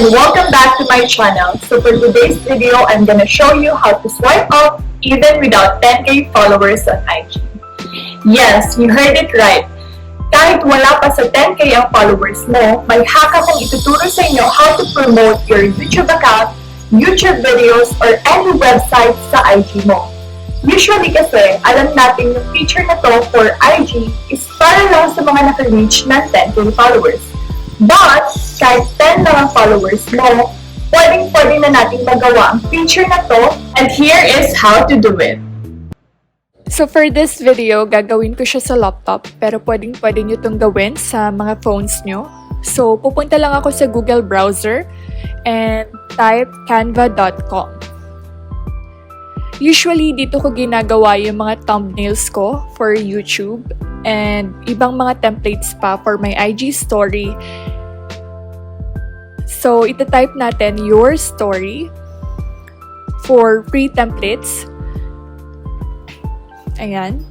and welcome back to my channel. So for today's video, I'm gonna show you how to swipe up even without 10k followers on IG. Yes, you heard it right. Kahit wala pa sa 10k ang followers mo, may hack akong ituturo sa inyo how to promote your YouTube account, YouTube videos, or any website sa IG mo. Usually kasi, alam natin yung feature na to for IG is para lang sa mga naka-reach ng 10k followers. But, kahit 10 lang ang followers mo, pwedeng-pwede na natin magawa ang feature na to, and here is how to do it. So for this video, gagawin ko siya sa laptop, pero pwedeng-pwede nyo itong gawin sa mga phones nyo. So pupunta lang ako sa Google browser and type canva.com. Usually, dito ko ginagawa yung mga thumbnails ko for YouTube and ibang mga templates pa for my IG story. So, itatype natin your story for free templates. Ayan.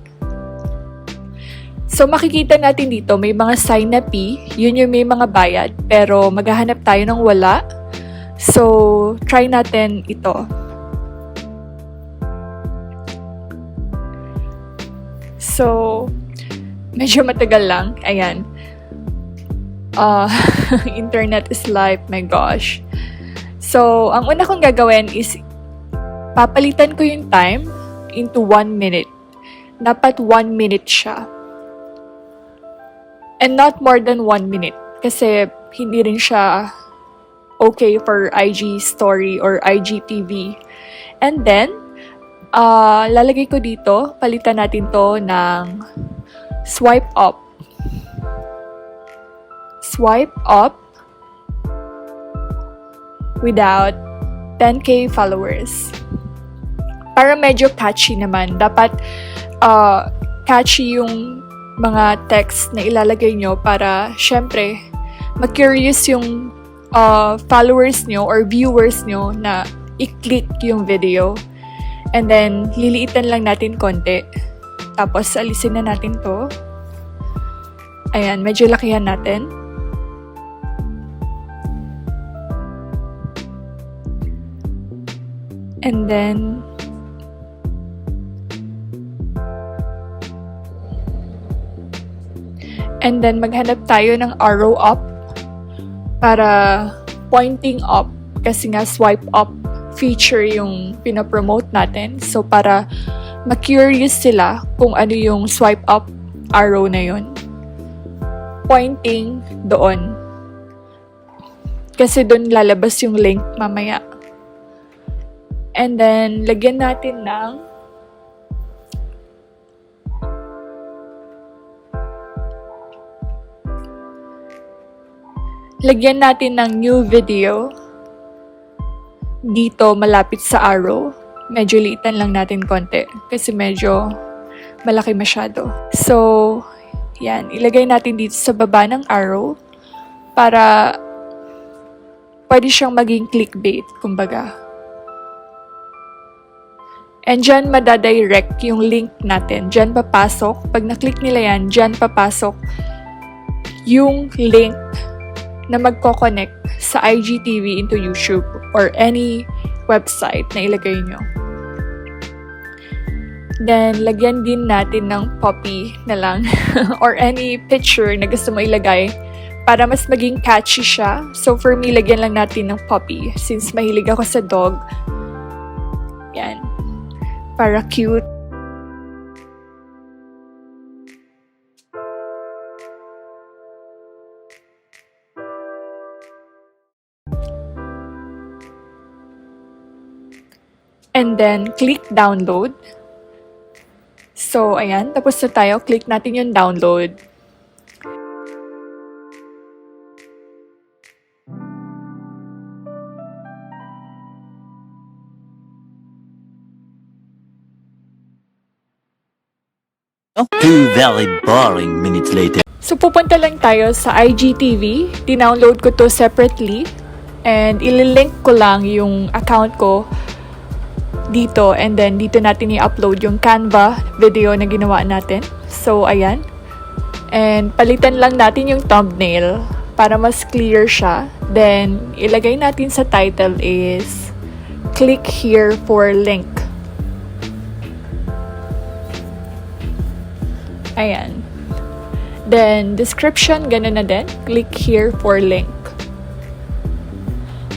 So, makikita natin dito, may mga sign na P. Yun yung may mga bayad. Pero, maghahanap tayo ng wala. So, try natin ito. So, medyo matagal lang. Ayan. Internet is life, my gosh. So, ang una kong gagawin is papalitan ko yung time into 1 minute. Dapat 1 minute siya. And not more than 1 minute. Kasi hindi rin siya okay for IG story or IGTV. And then, lalagay ko dito, palitan natin to ng swipe up. Swipe up without 10k followers. Para medyo catchy naman. Dapat catchy yung mga text na ilalagay nyo para syempre ma-curious yung followers nyo or viewers nyo na i-click yung video. And then, liliitan lang natin konti. Tapos, alisin na natin to. Ayan, medyo lakihan natin. And then, maghanap tayo ng arrow up para pointing up. Kasi nga, swipe up feature yung pinapromote natin. So, para ma-curious sila kung ano yung swipe up arrow na yun. Pointing doon. Kasi doon lalabas yung link mamaya. And then, lagyan natin ng new video. Dito, malapit sa arrow. Medyo liitan lang natin konti. Kasi medyo malaki masyado. So, yan. Ilagay natin dito sa baba ng arrow. Para pwede siyang maging clickbait, kumbaga. And dyan madadirect yung link natin. Dyan papasok. Pag na-click nila yan, dyan papasok yung link na magko-connect sa IGTV into YouTube or any website na ilagay nyo. Then, lagyan din natin ng puppy na lang or any picture na gusto mo ilagay para mas maging catchy siya. So, for me, lagyan lang natin ng puppy since mahilig ako sa dog. Yan. Para cute. And then, click download. So, ayan. Tapos na tayo. Click natin yung download. Two very boring minutes later. So, pupunta lang tayo sa IGTV. Dinownload ko to separately. And ililink ko lang yung account ko dito, and then dito natin i-upload yung Canva video na ginawa natin. So, ayan. And palitan lang natin yung thumbnail para mas clear siya. Then, ilagay natin sa title is, click here for link. Ayan. Then, description, ganun na din. Click here for link.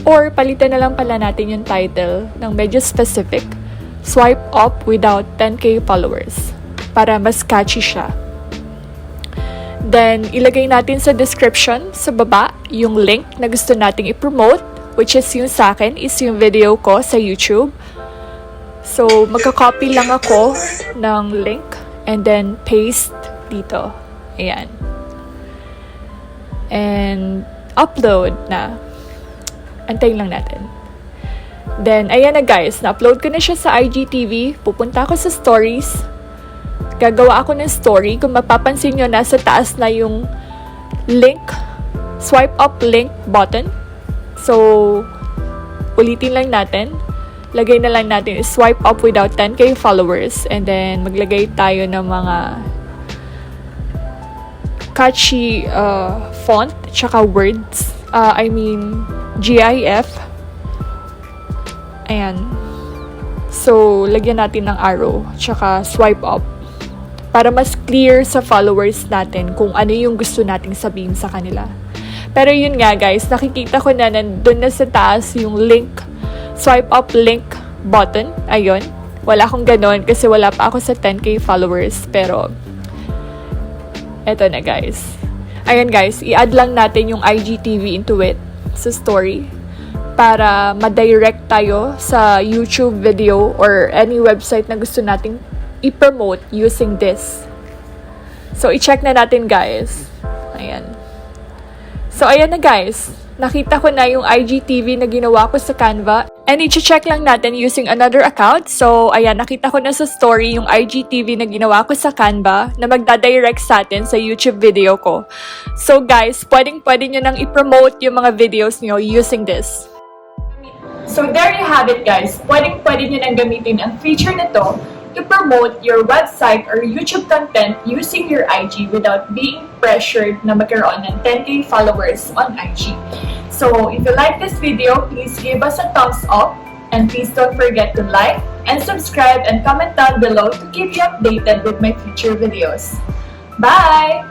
Or, palitan na lang pala natin yung title ng medyo specific. Swipe up without 10K followers. Para mas catchy siya. Then, ilagay natin sa description, sa baba, yung link na gusto nating i-promote, which is yung sa akin, is yung video ko sa YouTube. So, magka-copy lang ako ng link and then paste dito. Ayan. And, upload na. Antayin lang natin. Then, ayan na guys. Na-upload ko na siya sa IGTV. Pupunta ako sa stories. Gagawa ako ng story. Kung mapapansin nyo, nasa taas na yung link. Swipe up link button. So, ulitin lang natin. Lagay na lang natin swipe up without 10K followers. And then, maglagay tayo ng mga catchy font, tsaka words. GIF. Ayan. So, lagyan natin ng arrow, tsaka swipe up. Para mas clear sa followers natin kung ano yung gusto nating sabihin sa kanila. Pero yun nga guys, nakikita ko na nandun na sa taas yung link, swipe up link button. Ayun. Wala akong ganon kasi wala pa ako sa 10K followers. Pero, eto na guys. Ayan guys, i-add lang natin yung IGTV into it sa story para ma-direct tayo sa YouTube video or any website na gusto nating i-promote using this. So, i-check na natin guys. Ayan. So, ayan na guys. Nakita ko na yung IGTV na ginawa ko sa Canva. And i-check lang natin using another account. So, ayan, nakita ko na sa story yung IGTV na ginawa ko sa Canva na magdadirect sa atin sa YouTube video ko. So, guys, pwede nyo nang i-promote yung mga videos nyo using this. So, there you have it, guys. Pwede nyo nang gamitin ang feature na to to promote your website or YouTube content using your IG without being pressured na magkaroon ng 10K followers on IG. So, if you like this video, please give us a thumbs up and please don't forget to like and subscribe and comment down below to keep you updated with my future videos. Bye!